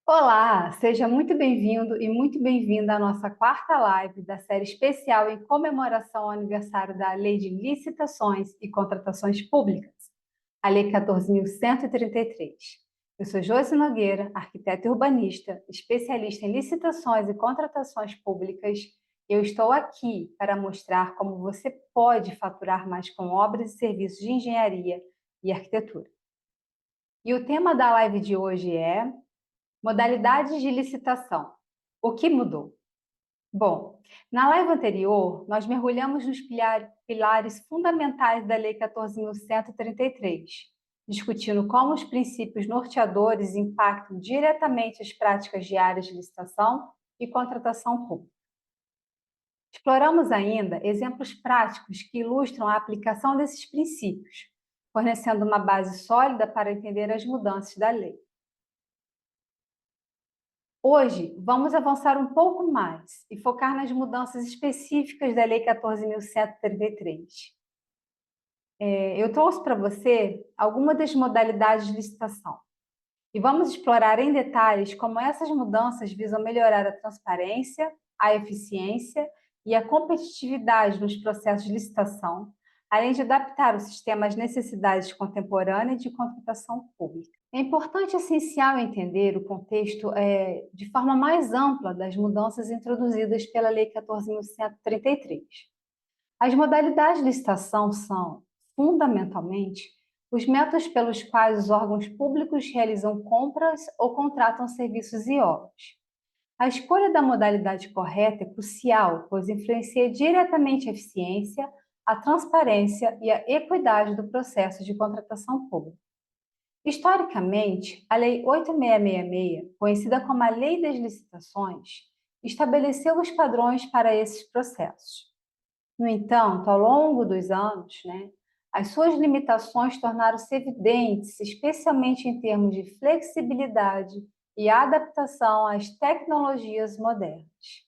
Olá, seja muito bem-vindo e muito bem-vinda à nossa quarta live da série especial em comemoração ao aniversário da Lei de Licitações e Contratações Públicas, a Lei 14.133. Eu sou Josi Nogueira, arquiteta e urbanista, especialista em licitações e contratações públicas. Eu estou aqui para mostrar como você pode faturar mais com obras e serviços de engenharia e arquitetura. E o tema da live de hoje é modalidades de licitação. O que mudou? Bom, na live anterior, nós mergulhamos nos pilares fundamentais da Lei 14.133, discutindo como os princípios norteadores impactam diretamente as práticas diárias de licitação e contratação pública. Exploramos ainda exemplos práticos que ilustram a aplicação desses princípios, fornecendo uma base sólida para entender as mudanças da lei. Hoje, vamos avançar um pouco mais e focar nas mudanças específicas da Lei 14.133. Eu trouxe para você algumas das modalidades de licitação e vamos explorar em detalhes como essas mudanças visam melhorar a transparência, a eficiência e a competitividade nos processos de licitação, além de adaptar o sistema às necessidades contemporâneas de contratação pública. É importante e essencial entender o contexto de forma mais ampla das mudanças introduzidas pela Lei 14.133. As modalidades de licitação são, fundamentalmente, os métodos pelos quais os órgãos públicos realizam compras ou contratam serviços e obras. A escolha da modalidade correta é crucial, pois influencia diretamente a eficiência, a transparência e a equidade do processo de contratação pública. Historicamente, a Lei 8666, conhecida como a Lei das Licitações, estabeleceu os padrões para esses processos. No entanto, ao longo dos anos, as suas limitações tornaram-se evidentes, especialmente em termos de flexibilidade e adaptação às tecnologias modernas.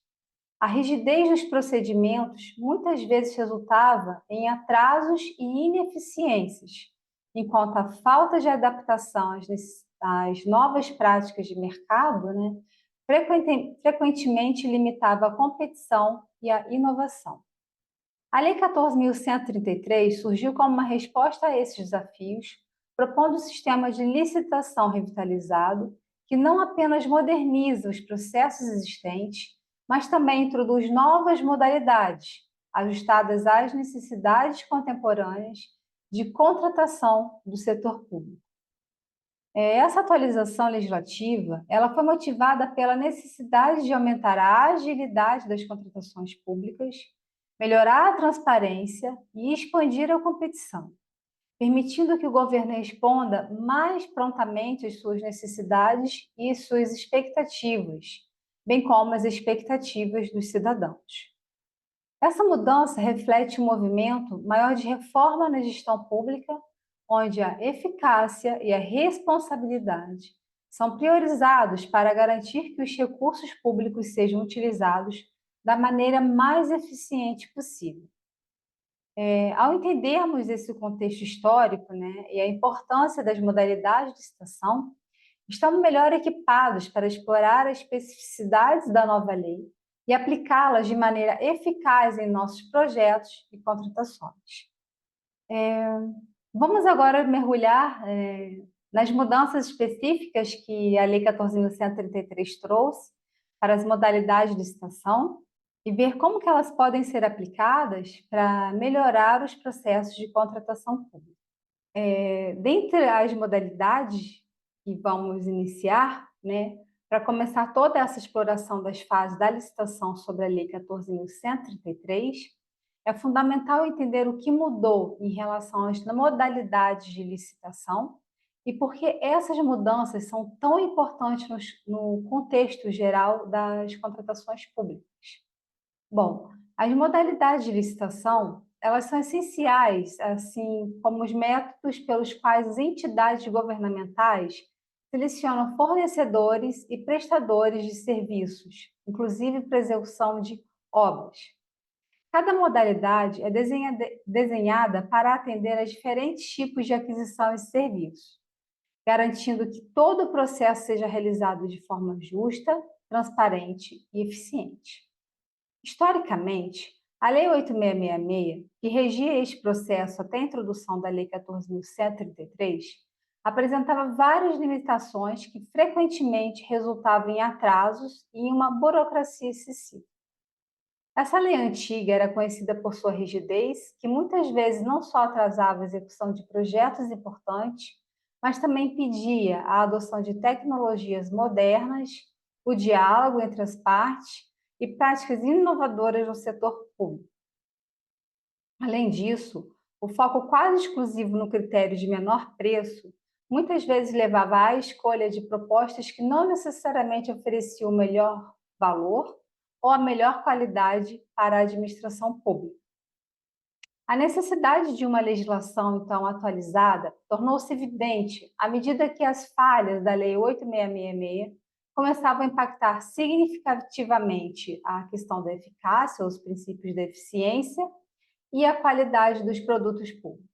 A rigidez dos procedimentos muitas vezes resultava em atrasos e ineficiências, enquanto a falta de adaptação às novas práticas de mercado, frequentemente limitava a competição e a inovação. A Lei 14.133 surgiu como uma resposta a esses desafios, propondo um sistema de licitação revitalizado que não apenas moderniza os processos existentes, mas também introduz novas modalidades, ajustadas às necessidades contemporâneas de contratação do setor público. Essa atualização legislativa, ela foi motivada pela necessidade de aumentar a agilidade das contratações públicas, melhorar a transparência e expandir a competição, permitindo que o governo responda mais prontamente às suas necessidades e suas expectativas, bem como as expectativas dos cidadãos. Essa mudança reflete um movimento maior de reforma na gestão pública, onde a eficácia e a responsabilidade são priorizados para garantir que os recursos públicos sejam utilizados da maneira mais eficiente possível. Ao entendermos esse contexto histórico, e a importância das modalidades de licitação, estamos melhor equipados para explorar as especificidades da nova lei e aplicá-las de maneira eficaz em nossos projetos e contratações. Vamos agora mergulhar nas mudanças específicas que a Lei 14.133 trouxe para as modalidades de licitação e ver como que elas podem ser aplicadas para melhorar os processos de contratação pública. Dentre as modalidades que vamos iniciar, para começar toda essa exploração das fases da licitação sobre a Lei 14.133, é fundamental entender o que mudou em relação às modalidades de licitação e por que essas mudanças são tão importantes no contexto geral das contratações públicas. Bom, as modalidades de licitação, elas são essenciais, assim como os métodos pelos quais as entidades governamentais selecionam fornecedores e prestadores de serviços, inclusive para execução de obras. Cada modalidade é desenhada para atender a diferentes tipos de aquisição e serviços, garantindo que todo o processo seja realizado de forma justa, transparente e eficiente. Historicamente, a Lei 8666, que regia este processo até a introdução da Lei 14.133, apresentava várias limitações que frequentemente resultavam em atrasos e em uma burocracia excessiva. Essa lei antiga era conhecida por sua rigidez, que muitas vezes não só atrasava a execução de projetos importantes, mas também impedia a adoção de tecnologias modernas, o diálogo entre as partes e práticas inovadoras no setor público. Além disso, o foco quase exclusivo no critério de menor preço muitas vezes levava à escolha de propostas que não necessariamente ofereciam o melhor valor ou a melhor qualidade para a administração pública. A necessidade de uma legislação, então, atualizada tornou-se evidente à medida que as falhas da Lei 8666 começavam a impactar significativamente a questão da eficácia, os princípios da eficiência e a qualidade dos produtos públicos.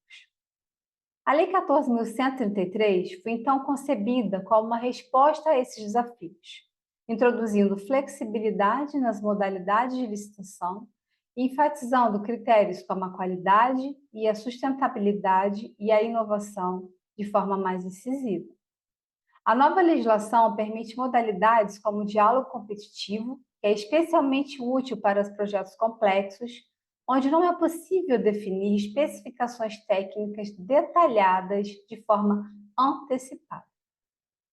A Lei 14.133 foi então concebida como uma resposta a esses desafios, introduzindo flexibilidade nas modalidades de licitação e enfatizando critérios como a qualidade e a sustentabilidade e a inovação de forma mais incisiva. A nova legislação permite modalidades como o diálogo competitivo, que é especialmente útil para os projetos complexos, onde não é possível definir especificações técnicas detalhadas de forma antecipada.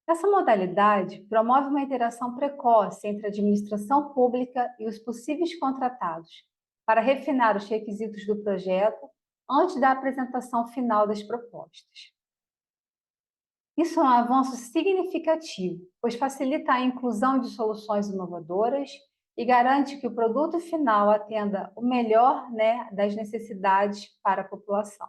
Essa modalidade promove uma interação precoce entre a administração pública e os possíveis contratados, para refinar os requisitos do projeto antes da apresentação final das propostas. Isso é um avanço significativo, pois facilita a inclusão de soluções inovadoras e garante que o produto final atenda o melhor, das necessidades para a população.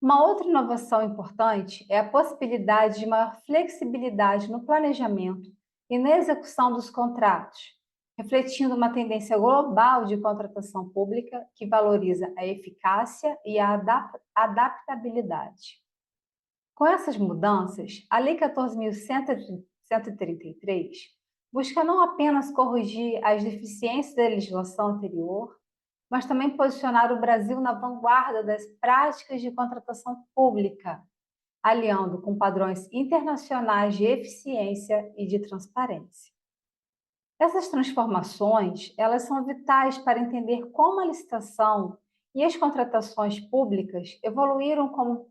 Uma outra inovação importante é a possibilidade de maior flexibilidade no planejamento e na execução dos contratos, refletindo uma tendência global de contratação pública que valoriza a eficácia e a adaptabilidade. Com essas mudanças, a Lei 14.133 busca não apenas corrigir as deficiências da legislação anterior, mas também posicionar o Brasil na vanguarda das práticas de contratação pública, aliando com padrões internacionais de eficiência e de transparência. Essas transformações, elas são vitais para entender como a licitação e as contratações públicas evoluíram como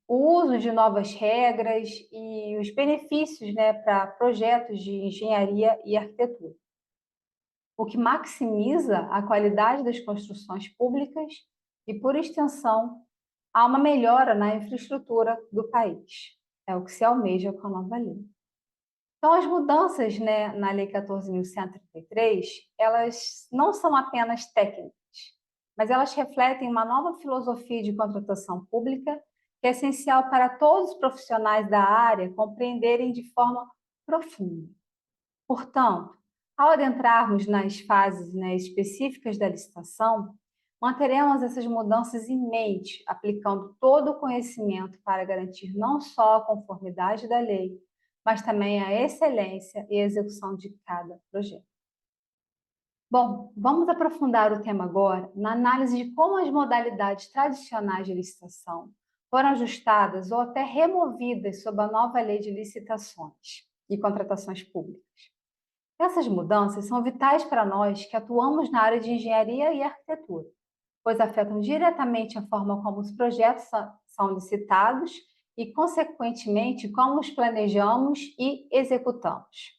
o uso de novas regras e os benefícios, para projetos de engenharia e arquitetura, o que maximiza a qualidade das construções públicas e, por extensão, há uma melhora na infraestrutura do país. É o que se almeja com a nova lei. Então, as mudanças, na Lei 14.133, elas não são apenas técnicas, mas elas refletem uma nova filosofia de contratação pública que é essencial para todos os profissionais da área compreenderem de forma profunda. Portanto, ao adentrarmos nas fases, específicas da licitação, manteremos essas mudanças em mente, aplicando todo o conhecimento para garantir não só a conformidade da lei, mas também a excelência e a execução de cada projeto. Bom, vamos aprofundar o tema agora na análise de como as modalidades tradicionais de licitação foram ajustadas ou até removidas sob a nova lei de licitações e contratações públicas. Essas mudanças são vitais para nós que atuamos na área de engenharia e arquitetura, pois afetam diretamente a forma como os projetos são licitados e, consequentemente, como os planejamos e executamos.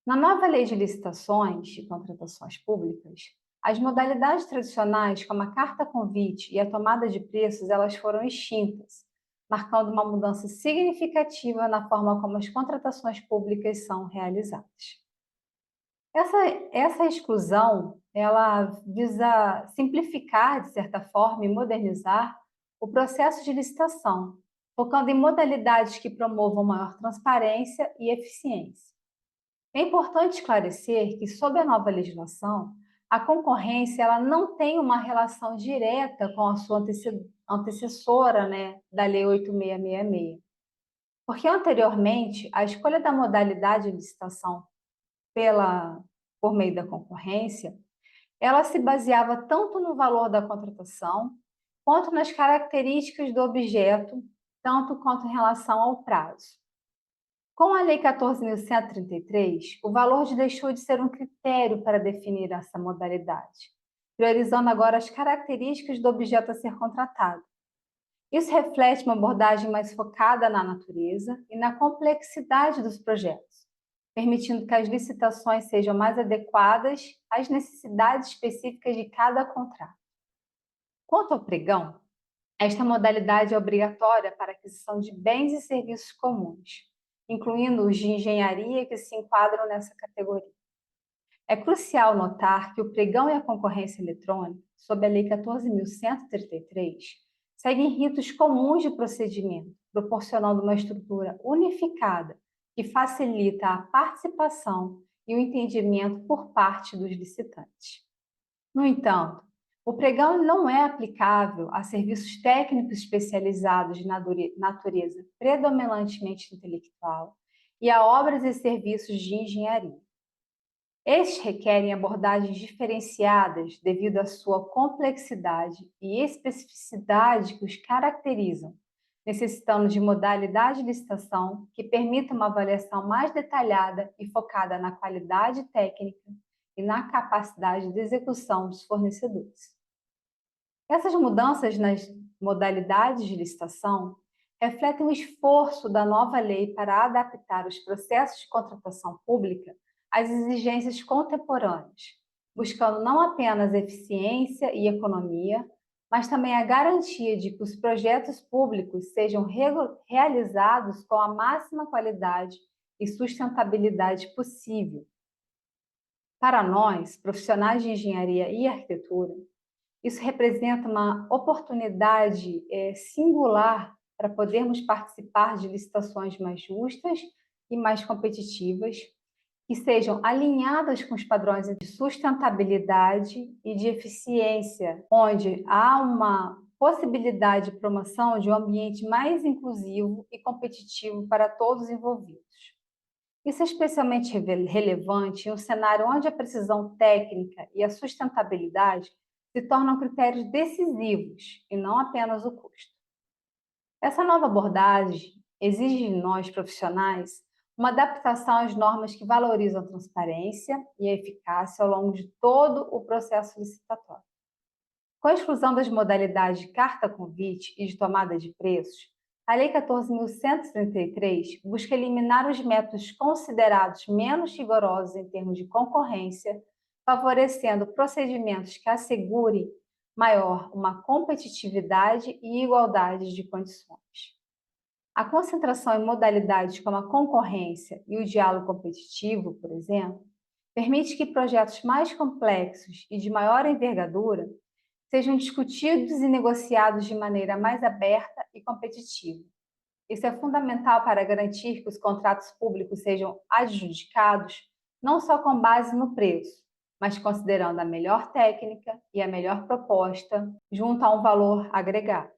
Na nova lei de licitações e contratações públicas, as modalidades tradicionais, como a carta-convite e a tomada de preços, elas foram extintas, marcando uma mudança significativa na forma como as contratações públicas são realizadas. Essa exclusão, ela visa simplificar, de certa forma, e modernizar o processo de licitação, focando em modalidades que promovam maior transparência e eficiência. É importante esclarecer que, sob a nova legislação, a concorrência ela não tem uma relação direta com a sua antecessora, né, da Lei 8666. Porque anteriormente, a escolha da modalidade de licitação por meio da concorrência, ela se baseava tanto no valor da contratação, quanto nas características do objeto, tanto quanto em relação ao prazo. Com a Lei 14.133, o valor deixou de ser um critério para definir essa modalidade, priorizando agora as características do objeto a ser contratado. Isso reflete uma abordagem mais focada na natureza e na complexidade dos projetos, permitindo que as licitações sejam mais adequadas às necessidades específicas de cada contrato. Quanto ao pregão, esta modalidade é obrigatória para a aquisição de bens e serviços comuns, incluindo os de engenharia que se enquadram nessa categoria. É crucial notar que o pregão e a concorrência eletrônica, sob a Lei 14.133, seguem ritos comuns de procedimento, proporcionando uma estrutura unificada que facilita a participação e o entendimento por parte dos licitantes. No entanto, o pregão não é aplicável a serviços técnicos especializados de natureza predominantemente intelectual e a obras e serviços de engenharia. Estes requerem abordagens diferenciadas devido à sua complexidade e especificidade que os caracterizam, necessitando de modalidade de licitação que permita uma avaliação mais detalhada e focada na qualidade técnica e na capacidade de execução dos fornecedores. Essas mudanças nas modalidades de licitação refletem o esforço da nova lei para adaptar os processos de contratação pública às exigências contemporâneas, buscando não apenas eficiência e economia, mas também a garantia de que os projetos públicos sejam realizados com a máxima qualidade e sustentabilidade possível. Para nós, profissionais de engenharia e arquitetura, isso representa uma oportunidade singular para podermos participar de licitações mais justas e mais competitivas, que sejam alinhadas com os padrões de sustentabilidade e de eficiência, onde há uma possibilidade de promoção de um ambiente mais inclusivo e competitivo para todos os envolvidos. Isso é especialmente relevante em um cenário onde a precisão técnica e a sustentabilidade se tornam critérios decisivos e não apenas o custo. Essa nova abordagem exige de nós, profissionais, uma adaptação às normas que valorizam a transparência e a eficácia ao longo de todo o processo licitatório. Com a exclusão das modalidades de carta-convite e de tomada de preços, a Lei 14.133 busca eliminar os métodos considerados menos rigorosos em termos de concorrência, favorecendo procedimentos que assegurem uma competitividade e igualdade de condições. A concentração em modalidades como a concorrência e o diálogo competitivo, por exemplo, permite que projetos mais complexos e de maior envergadura sejam discutidos e negociados de maneira mais aberta e competitiva. Isso é fundamental para garantir que os contratos públicos sejam adjudicados não só com base no preço, mas considerando a melhor técnica e a melhor proposta junto a um valor agregado.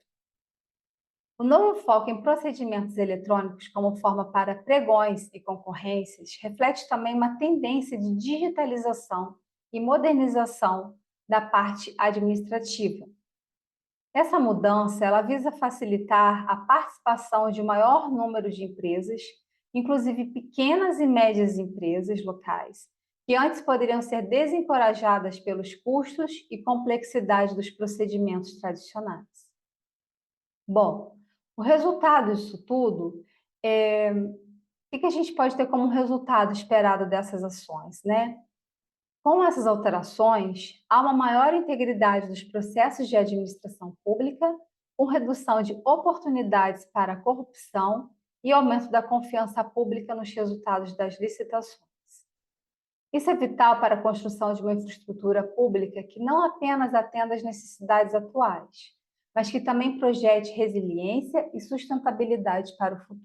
O novo foco em procedimentos eletrônicos como forma para pregões e concorrências reflete também uma tendência de digitalização e modernização da parte administrativa. Essa mudança ela visa facilitar a participação de um maior número de empresas, inclusive pequenas e médias empresas locais, que antes poderiam ser desencorajadas pelos custos e complexidade dos procedimentos tradicionais. Bom, o resultado disso tudo, o que a gente pode ter como resultado esperado dessas ações, né? Com essas alterações, há uma maior integridade dos processos de administração pública, com redução de oportunidades para a corrupção e aumento da confiança pública nos resultados das licitações. Isso é vital para a construção de uma infraestrutura pública que não apenas atenda às necessidades atuais, mas que também projete resiliência e sustentabilidade para o futuro.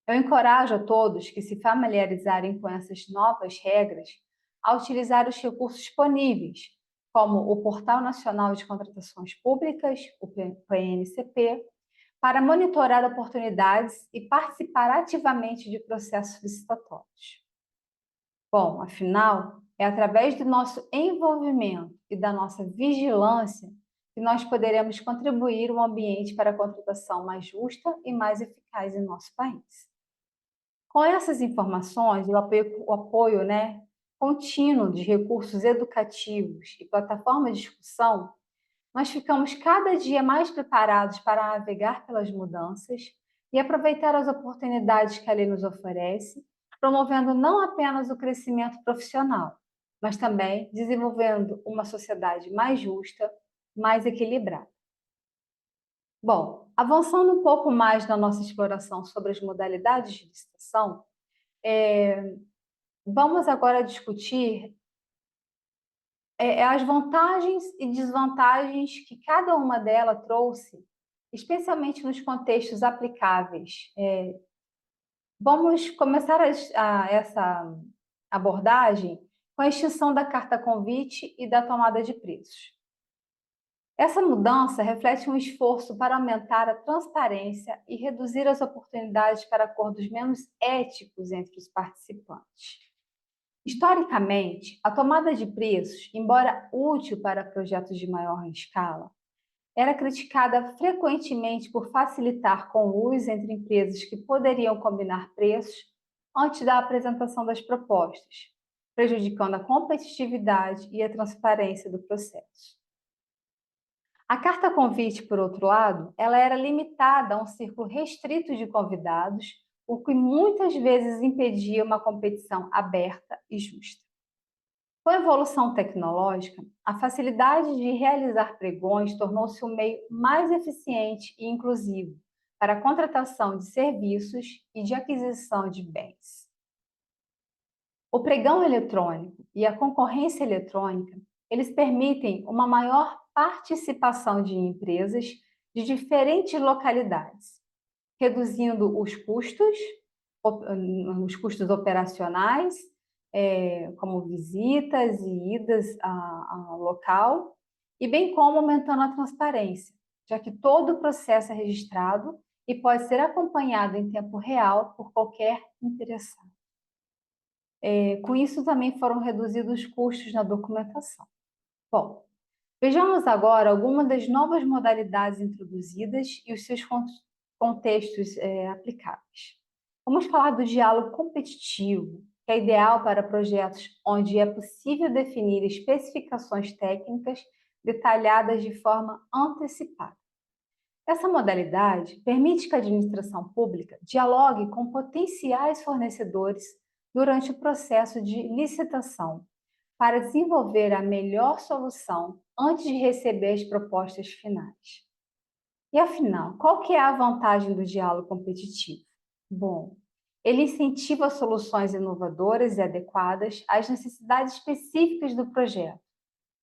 Eu encorajo a todos que se familiarizarem com essas novas regras a utilizar os recursos disponíveis, como o Portal Nacional de Contratações Públicas, o PNCP, para monitorar oportunidades e participar ativamente de processos licitatórios. Bom, afinal, é através do nosso envolvimento e da nossa vigilância que nós poderemos contribuir um ambiente para a contratação mais justa e mais eficaz em nosso país. Com essas informações, o apoio contínuo de recursos educativos e plataformas de discussão, nós ficamos cada dia mais preparados para navegar pelas mudanças e aproveitar as oportunidades que a lei nos oferece, promovendo não apenas o crescimento profissional, mas também desenvolvendo uma sociedade mais justa, mais equilibrada. Bom, avançando um pouco mais na nossa exploração sobre as modalidades de licitação, vamos agora discutir as vantagens e desvantagens que cada uma delas trouxe, especialmente nos contextos aplicáveis. Vamos começar essa abordagem com a extinção da carta convite e da tomada de preços. Essa mudança reflete um esforço para aumentar a transparência e reduzir as oportunidades para acordos menos éticos entre os participantes. Historicamente, a tomada de preços, embora útil para projetos de maior escala, era criticada frequentemente por facilitar conluios entre empresas que poderiam combinar preços antes da apresentação das propostas, prejudicando a competitividade e a transparência do processo. A carta convite, por outro lado, ela era limitada a um círculo restrito de convidados, o que muitas vezes impedia uma competição aberta e justa. Com a evolução tecnológica, a facilidade de realizar pregões tornou-se um meio mais eficiente e inclusivo para a contratação de serviços e de aquisição de bens. O pregão eletrônico e a concorrência eletrônica, eles permitem uma maior participação de empresas de diferentes localidades, reduzindo os custos operacionais, como visitas e idas ao local, e bem como aumentando a transparência, já que todo o processo é registrado e pode ser acompanhado em tempo real por qualquer interessado. Com isso, também foram reduzidos os custos na documentação. Bom, vejamos agora algumas das novas modalidades introduzidas e os seus contextos aplicáveis. Vamos falar do diálogo competitivo, que é ideal para projetos onde é possível definir especificações técnicas detalhadas de forma antecipada. Essa modalidade permite que a administração pública dialogue com potenciais fornecedores durante o processo de licitação, para desenvolver a melhor solução antes de receber as propostas finais. E afinal, qual que é a vantagem do diálogo competitivo? Bom, ele incentiva soluções inovadoras e adequadas às necessidades específicas do projeto,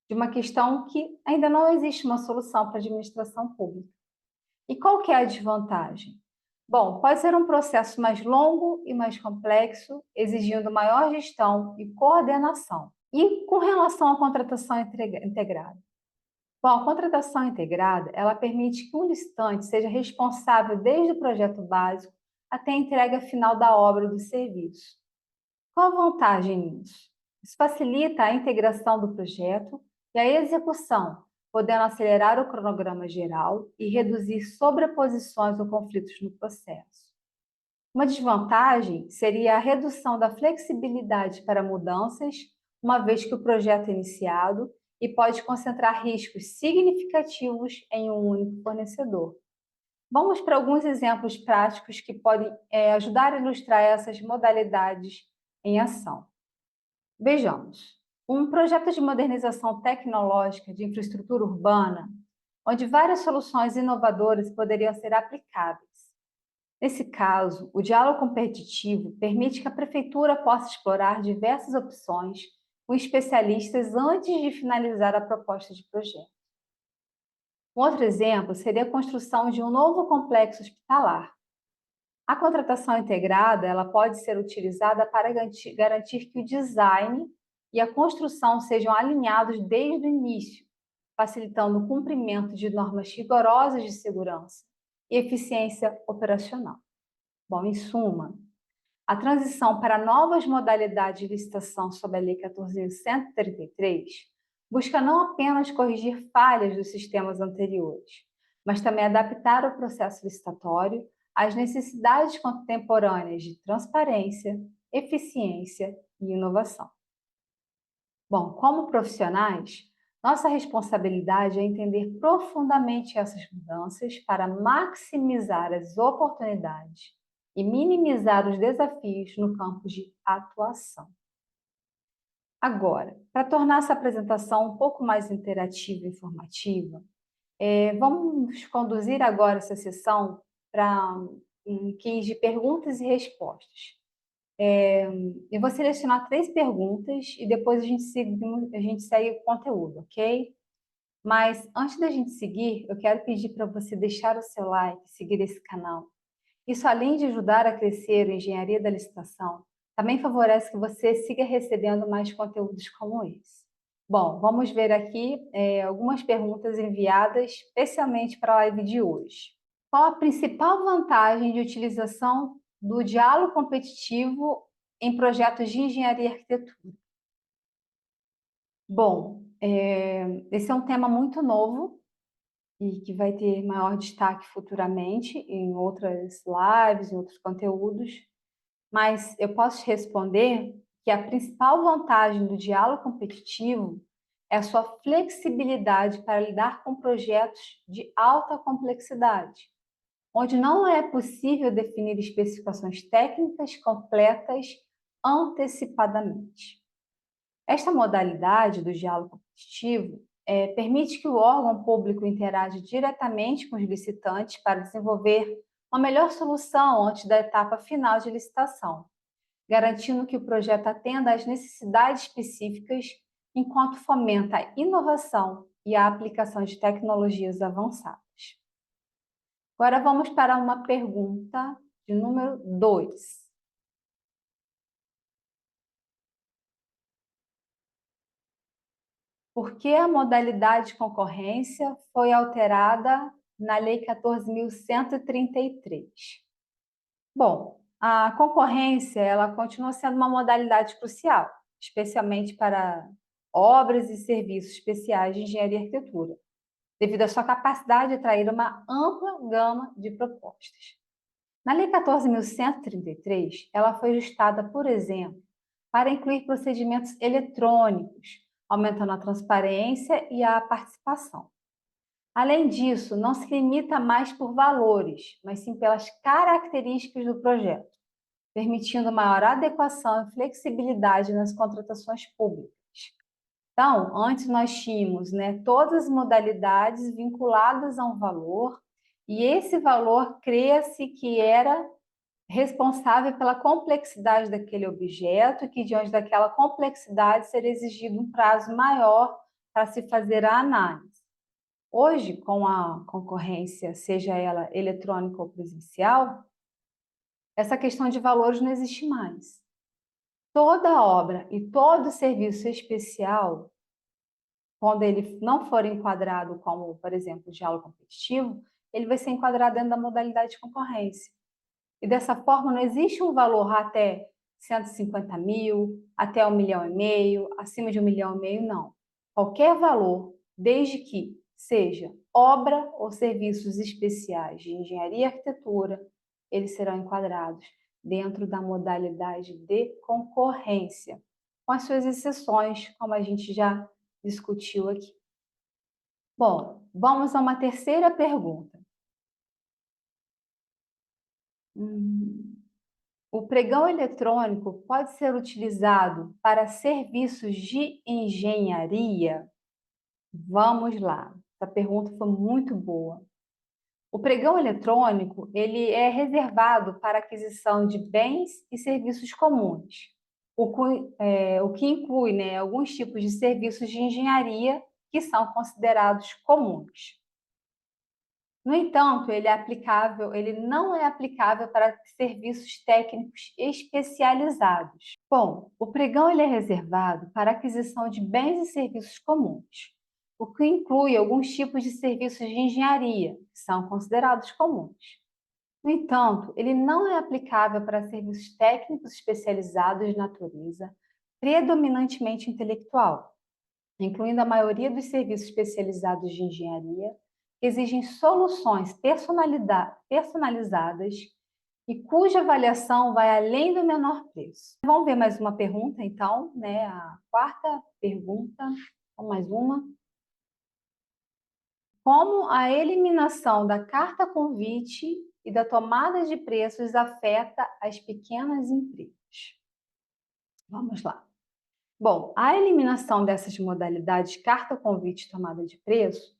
de uma questão que ainda não existe uma solução para a administração pública. E qual que é a desvantagem? Bom, pode ser um processo mais longo e mais complexo, exigindo maior gestão e coordenação. E com relação à contratação integrada? Bom, a contratação integrada, ela permite que um licitante seja responsável desde o projeto básico até a entrega final da obra ou do serviço. Qual a vantagem nisso? Isso facilita a integração do projeto e a execução, podendo acelerar o cronograma geral e reduzir sobreposições ou conflitos no processo. Uma desvantagem seria a redução da flexibilidade para mudanças, uma vez que o projeto é iniciado e pode concentrar riscos significativos em um único fornecedor. Vamos para alguns exemplos práticos que podem ajudar a ilustrar essas modalidades em ação. Vejamos. Um projeto de modernização tecnológica de infraestrutura urbana, onde várias soluções inovadoras poderiam ser aplicáveis. Nesse caso, o diálogo competitivo permite que a prefeitura possa explorar diversas opções com especialistas antes de finalizar a proposta de projeto. Um outro exemplo seria a construção de um novo complexo hospitalar. A contratação integrada ela pode ser utilizada para garantir que o design e a construção sejam alinhados desde o início, facilitando o cumprimento de normas rigorosas de segurança e eficiência operacional. Bom, em suma, a transição para novas modalidades de licitação sob a Lei 14.133 busca não apenas corrigir falhas dos sistemas anteriores, mas também adaptar o processo licitatório às necessidades contemporâneas de transparência, eficiência e inovação. Bom, como profissionais, nossa responsabilidade é entender profundamente essas mudanças para maximizar as oportunidades e minimizar os desafios no campo de atuação. Agora, para tornar essa apresentação um pouco mais interativa e informativa, vamos conduzir agora essa sessão para um quiz de perguntas e respostas. Eu vou selecionar 3 perguntas e depois a gente segue o conteúdo, ok? Mas antes da gente seguir, eu quero pedir para você deixar o seu like, seguir esse canal. Isso, além de ajudar a crescer a engenharia da licitação, também favorece que você siga recebendo mais conteúdos como esse. Bom, vamos ver aqui algumas perguntas enviadas especialmente para a live de hoje. Qual a principal vantagem de utilização do diálogo competitivo em projetos de engenharia e arquitetura? Bom, esse é um tema muito novo e que vai ter maior destaque futuramente em outras lives, em outros conteúdos, mas eu posso te responder que a principal vantagem do diálogo competitivo é a sua flexibilidade para lidar com projetos de alta complexidade, onde não é possível definir especificações técnicas completas antecipadamente. Esta modalidade do diálogo competitivo permite que o órgão público interaja diretamente com os licitantes para desenvolver uma melhor solução antes da etapa final de licitação, garantindo que o projeto atenda às necessidades específicas enquanto fomenta a inovação e a aplicação de tecnologias avançadas. Agora vamos para uma pergunta de número 2. Por que a modalidade de concorrência foi alterada na Lei 14.133? Bom, a concorrência ela continua sendo uma modalidade crucial, especialmente para obras e serviços especiais de engenharia e arquitetura, devido à sua capacidade de atrair uma ampla gama de propostas. Na Lei 14.133, ela foi ajustada, por exemplo, para incluir procedimentos eletrônicos, aumentando a transparência e a participação. Além disso, não se limita mais por valores, mas sim pelas características do projeto, permitindo maior adequação e flexibilidade nas contratações públicas. Então, antes nós tínhamos todas as modalidades vinculadas a um valor, e esse valor cria-se que era responsável pela complexidade daquele objeto, que diante daquela complexidade seria exigido um prazo maior para se fazer a análise. Hoje, com a concorrência, seja ela eletrônica ou presencial, essa questão de valores não existe mais. Toda obra e todo serviço especial, quando ele não for enquadrado como, por exemplo, diálogo competitivo, ele vai ser enquadrado dentro da modalidade de concorrência. E dessa forma não existe um valor até 150 mil, até 1,5 milhão, acima de 1,5 milhão, não. Qualquer valor, desde que seja obra ou serviços especiais de engenharia e arquitetura, eles serão enquadrados dentro da modalidade de concorrência, com as suas exceções, como a gente já discutiu aqui. Bom, vamos a uma terceira pergunta. O pregão eletrônico pode ser utilizado para serviços de engenharia? Vamos lá, essa pergunta foi muito boa. O pregão eletrônico ele é reservado para aquisição de bens e serviços comuns, o que inclui alguns tipos de serviços de engenharia que são considerados comuns. No entanto, ele não é aplicável para serviços técnicos especializados. Bom, o pregão ele é reservado para a aquisição de bens e serviços comuns, o que inclui alguns tipos de serviços de engenharia, que são considerados comuns. No entanto, ele não é aplicável para serviços técnicos especializados de natureza predominantemente intelectual, incluindo a maioria dos serviços especializados de engenharia, que exigem soluções personalizadas e cuja avaliação vai além do menor preço. Vamos ver mais uma pergunta, então, né? A quarta pergunta, vamos mais uma. Como a eliminação da carta convite e da tomada de preços afeta as pequenas empresas? Vamos lá. Bom, a eliminação dessas modalidades carta convite e tomada de preço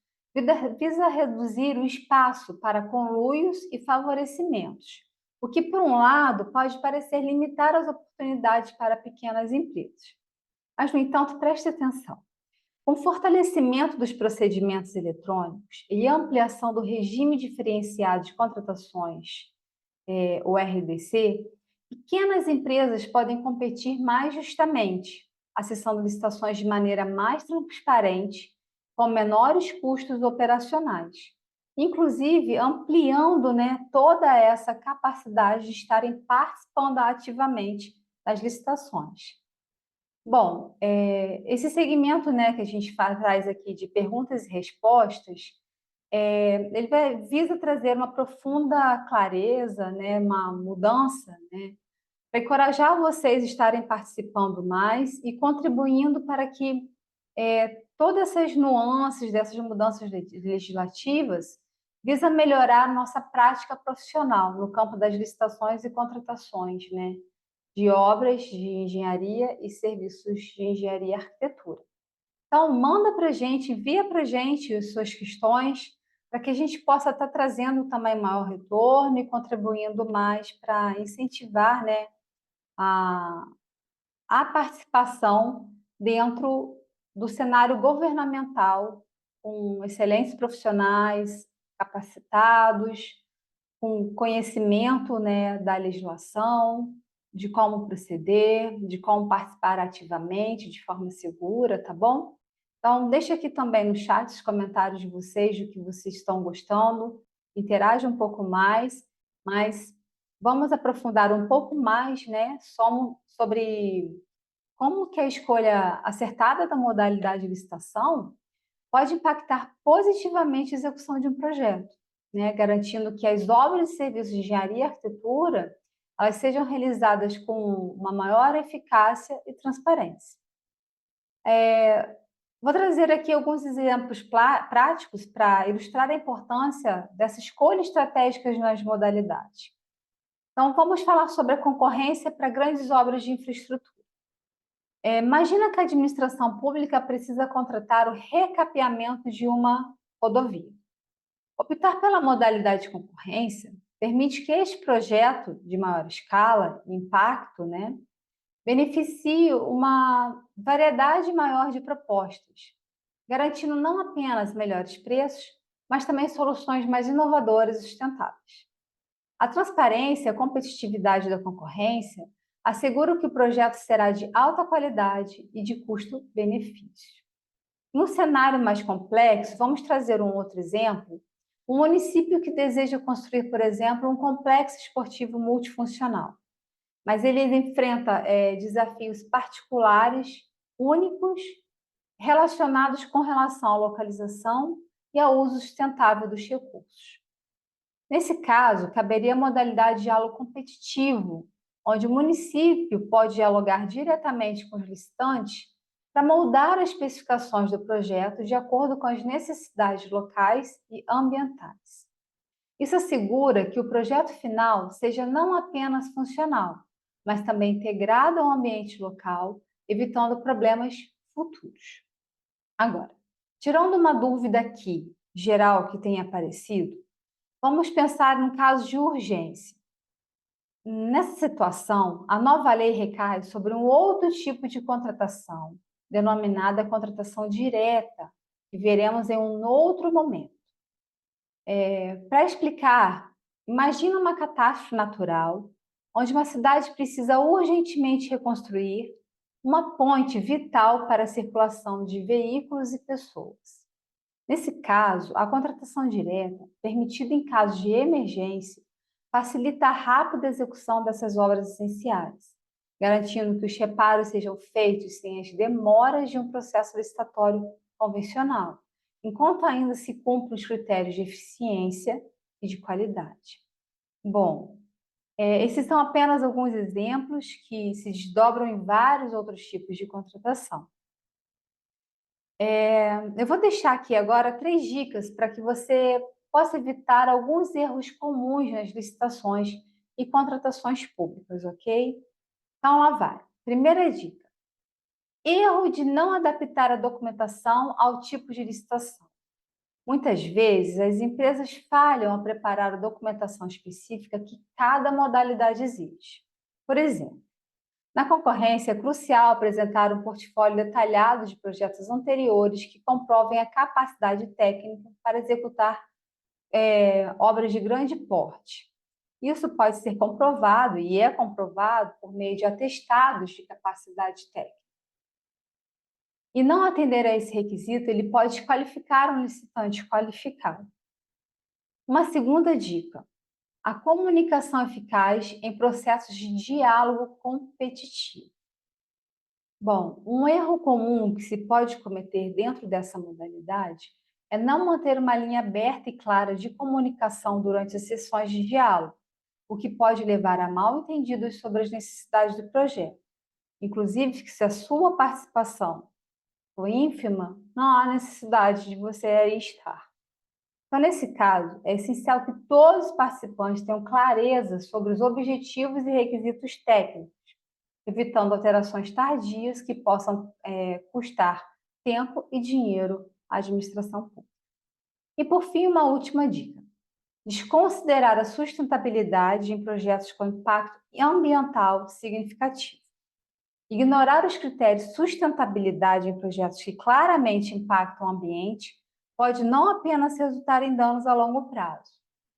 visa reduzir o espaço para conluios e favorecimentos, o que, por um lado, pode parecer limitar as oportunidades para pequenas empresas. Mas, no entanto, preste atenção. Com o fortalecimento dos procedimentos eletrônicos e ampliação do regime diferenciado de contratações, o RDC, pequenas empresas podem competir mais justamente, acessando licitações de maneira mais transparente, com menores custos operacionais, inclusive ampliando, né, toda essa capacidade de estarem participando ativamente das licitações. Bom, esse segmento, né, que a gente traz aqui de perguntas e respostas, ele visa trazer uma profunda clareza, né, uma mudança, né, para encorajar vocês a estarem participando mais e contribuindo para que todas essas nuances dessas mudanças legislativas visa melhorar a nossa prática profissional no campo das licitações e contratações, né, de obras de engenharia e serviços de engenharia e arquitetura. Então, manda para a gente, envia para a gente as suas questões, para que a gente possa estar trazendo também maior retorno e contribuindo mais para incentivar, né, a participação dentro do cenário governamental, com excelentes profissionais capacitados, com conhecimento, né, da legislação, de como proceder, de como participar ativamente, de forma segura, tá bom? Então, deixa aqui também no chat os comentários de vocês, do que vocês estão gostando, interage um pouco mais, mas vamos aprofundar um pouco mais, né, sobre como que a escolha acertada da modalidade de licitação pode impactar positivamente a execução de um projeto, né, garantindo que as obras e serviços de engenharia e arquitetura elas sejam realizadas com uma maior eficácia e transparência. Vou trazer aqui alguns exemplos práticos para ilustrar a importância dessa escolha estratégica nas modalidades. Então, vamos falar sobre a concorrência para grandes obras de infraestrutura. Imagina que a administração pública precisa contratar o recapeamento de uma rodovia. Optar pela modalidade de concorrência permite que este projeto de maior escala e impacto, né, beneficie uma variedade maior de propostas, garantindo não apenas melhores preços, mas também soluções mais inovadoras e sustentáveis. A transparência e a competitividade da concorrência asseguram que o projeto será de alta qualidade e de custo-benefício. Num cenário mais complexo, vamos trazer um outro exemplo. Um município que deseja construir, por exemplo, um complexo esportivo multifuncional, mas ele enfrenta desafios particulares, únicos, relacionados com relação à localização e ao uso sustentável dos recursos. Nesse caso, caberia a modalidade de diálogo competitivo, onde o município pode dialogar diretamente com os licitantes para moldar as especificações do projeto de acordo com as necessidades locais e ambientais. Isso assegura que o projeto final seja não apenas funcional, mas também integrado ao ambiente local, evitando problemas futuros. Agora, tirando uma dúvida aqui, geral, que tenha aparecido, vamos pensar num caso de urgência. Nessa situação, a nova lei recai sobre um outro tipo de contratação, denominada contratação direta, que veremos em um outro momento. Para explicar, imagina uma catástrofe natural, onde uma cidade precisa urgentemente reconstruir uma ponte vital para a circulação de veículos e pessoas. Nesse caso, a contratação direta, permitida em casos de emergência, facilita a rápida execução dessas obras essenciais, garantindo que os reparos sejam feitos sem as demoras de um processo licitatório convencional, enquanto ainda se cumprem os critérios de eficiência e de qualidade. Bom, esses são apenas alguns exemplos que se desdobram em vários outros tipos de contratação. Eu vou deixar aqui agora 3 dicas para que você possa evitar alguns erros comuns nas licitações e contratações públicas, ok? Então, lá vai. Primeira dica: erro de não adaptar a documentação ao tipo de licitação. Muitas vezes, as empresas falham a preparar a documentação específica que cada modalidade exige. Por exemplo, na concorrência, é crucial apresentar um portfólio detalhado de projetos anteriores que comprovem a capacidade técnica para executar obras de grande porte. Isso pode ser comprovado e é comprovado por meio de atestados de capacidade técnica. E não atender a esse requisito, ele pode desqualificar um licitante qualificado. Uma segunda dica: a comunicação eficaz em processos de diálogo competitivo. Bom, um erro comum que se pode cometer dentro dessa modalidade é não manter uma linha aberta e clara de comunicação durante as sessões de diálogo, o que pode levar a mal-entendidos sobre as necessidades do projeto. Inclusive, que se a sua participação for ínfima, não há necessidade de você aí estar. Então, nesse caso, é essencial que todos os participantes tenham clareza sobre os objetivos e requisitos técnicos, evitando alterações tardias que possam custar tempo e dinheiro à administração pública. E, por fim, uma última dica: desconsiderar a sustentabilidade em projetos com impacto ambiental significativo. Ignorar os critérios de sustentabilidade em projetos que claramente impactam o ambiente pode não apenas resultar em danos a longo prazo,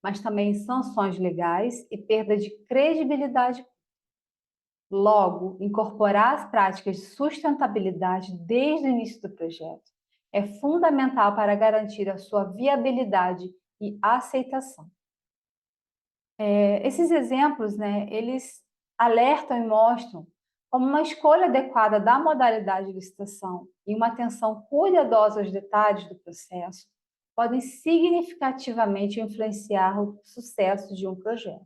mas também em sanções legais e perda de credibilidade. Logo, incorporar as práticas de sustentabilidade desde o início do projeto é fundamental para garantir a sua viabilidade e aceitação. Esses exemplos, né, eles alertam e mostram como uma escolha adequada da modalidade de licitação e uma atenção cuidadosa aos detalhes do processo podem significativamente influenciar o sucesso de um projeto.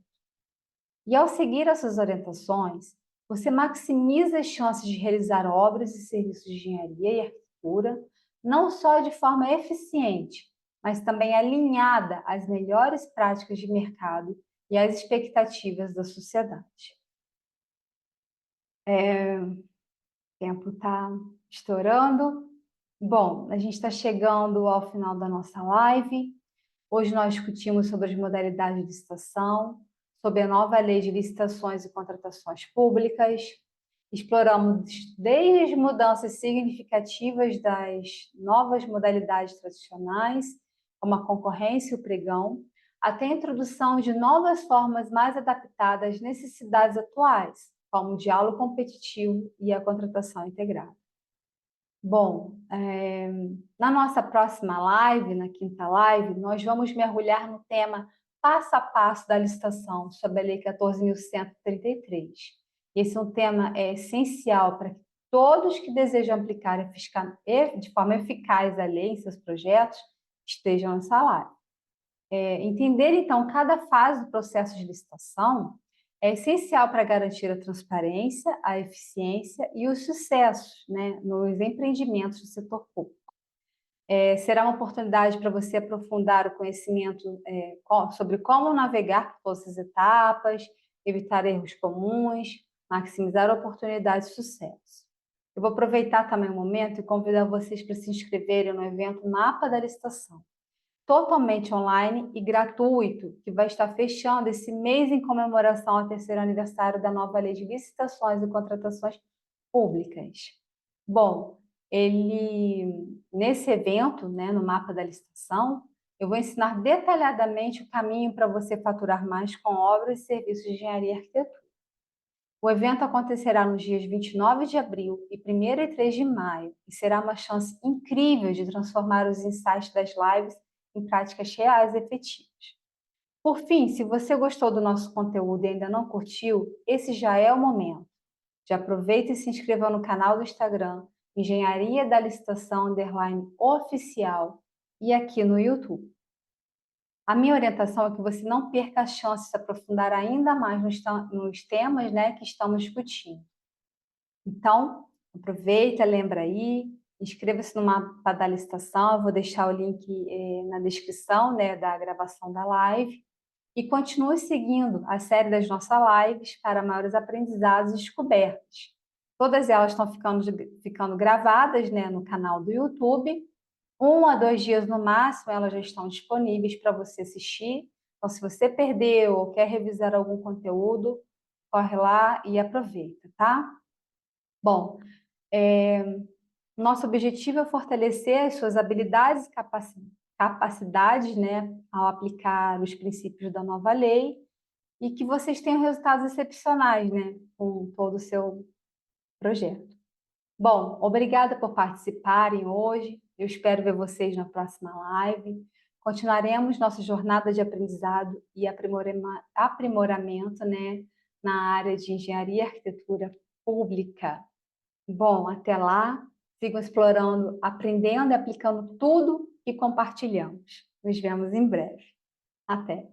E ao seguir essas orientações, você maximiza as chances de realizar obras e serviços de engenharia e arquitetura, não só de forma eficiente, mas também alinhada às melhores práticas de mercado e às expectativas da sociedade. O tempo está estourando. Bom, a gente está chegando ao final da nossa live. Hoje nós discutimos sobre as modalidades de licitação, sobre a nova lei de licitações e contratações públicas. Exploramos desde as mudanças significativas das novas modalidades tradicionais, como a concorrência e o pregão, até a introdução de novas formas mais adaptadas às necessidades atuais, como o diálogo competitivo e a contratação integrada. Bom, na nossa próxima live, na quinta live, nós vamos mergulhar no tema passo a passo da licitação sobre a Lei 14.133. Esse é um tema essencial para que todos que desejam aplicar de forma eficaz a lei em seus projetos estejam nessa live. Entender, então, cada fase do processo de licitação é essencial para garantir a transparência, a eficiência e os sucessos, né, nos empreendimentos do setor público. Será uma oportunidade para você aprofundar o conhecimento sobre como navegar por todas as etapas, evitar erros comuns, maximizar oportunidades de sucesso. Eu vou aproveitar também o momento e convidar vocês para se inscreverem no evento Mapa da Licitação, totalmente online e gratuito, que vai estar fechando esse mês em comemoração ao 3º aniversário da nova Lei de Licitações e Contratações Públicas. Bom, nesse evento, né, no Mapa da Licitação, Eu vou ensinar detalhadamente o caminho para você faturar mais com obras e serviços de engenharia e arquitetura. O evento acontecerá nos dias 29 de abril e 1º e 3 de maio e será uma chance incrível de transformar os insights das lives em práticas reais e efetivas. Por fim, se você gostou do nosso conteúdo e ainda não curtiu, esse já é o momento. Já aproveita e se inscreva no canal do Instagram, Engenharia da Licitação _oficial, e aqui no YouTube. A minha orientação é que você não perca a chance de se aprofundar ainda mais nos temas, né, que estamos discutindo. Então, aproveita, lembra aí, inscreva-se no mapa da licitação, eu vou deixar o link na descrição, né, da gravação da live. E continue seguindo a série das nossas lives para maiores aprendizados e descobertas. Todas elas estão ficando gravadas, né, no canal do YouTube. 1 a 2 dias no máximo, elas já estão disponíveis para você assistir. Então, se você perdeu ou quer revisar algum conteúdo, corre lá e aproveita, tá? Bom, nosso objetivo é fortalecer as suas habilidades e capacidades, né, ao aplicar os princípios da nova lei e que vocês tenham resultados excepcionais, né, com todo o seu projeto. Bom, obrigada por participarem hoje. Eu espero ver vocês na próxima live. Continuaremos nossa jornada de aprendizado e aprimoramento, né, na área de engenharia e arquitetura pública. Bom, até lá, sigam explorando, aprendendo e aplicando tudo que compartilhamos. Nos vemos em breve. Até!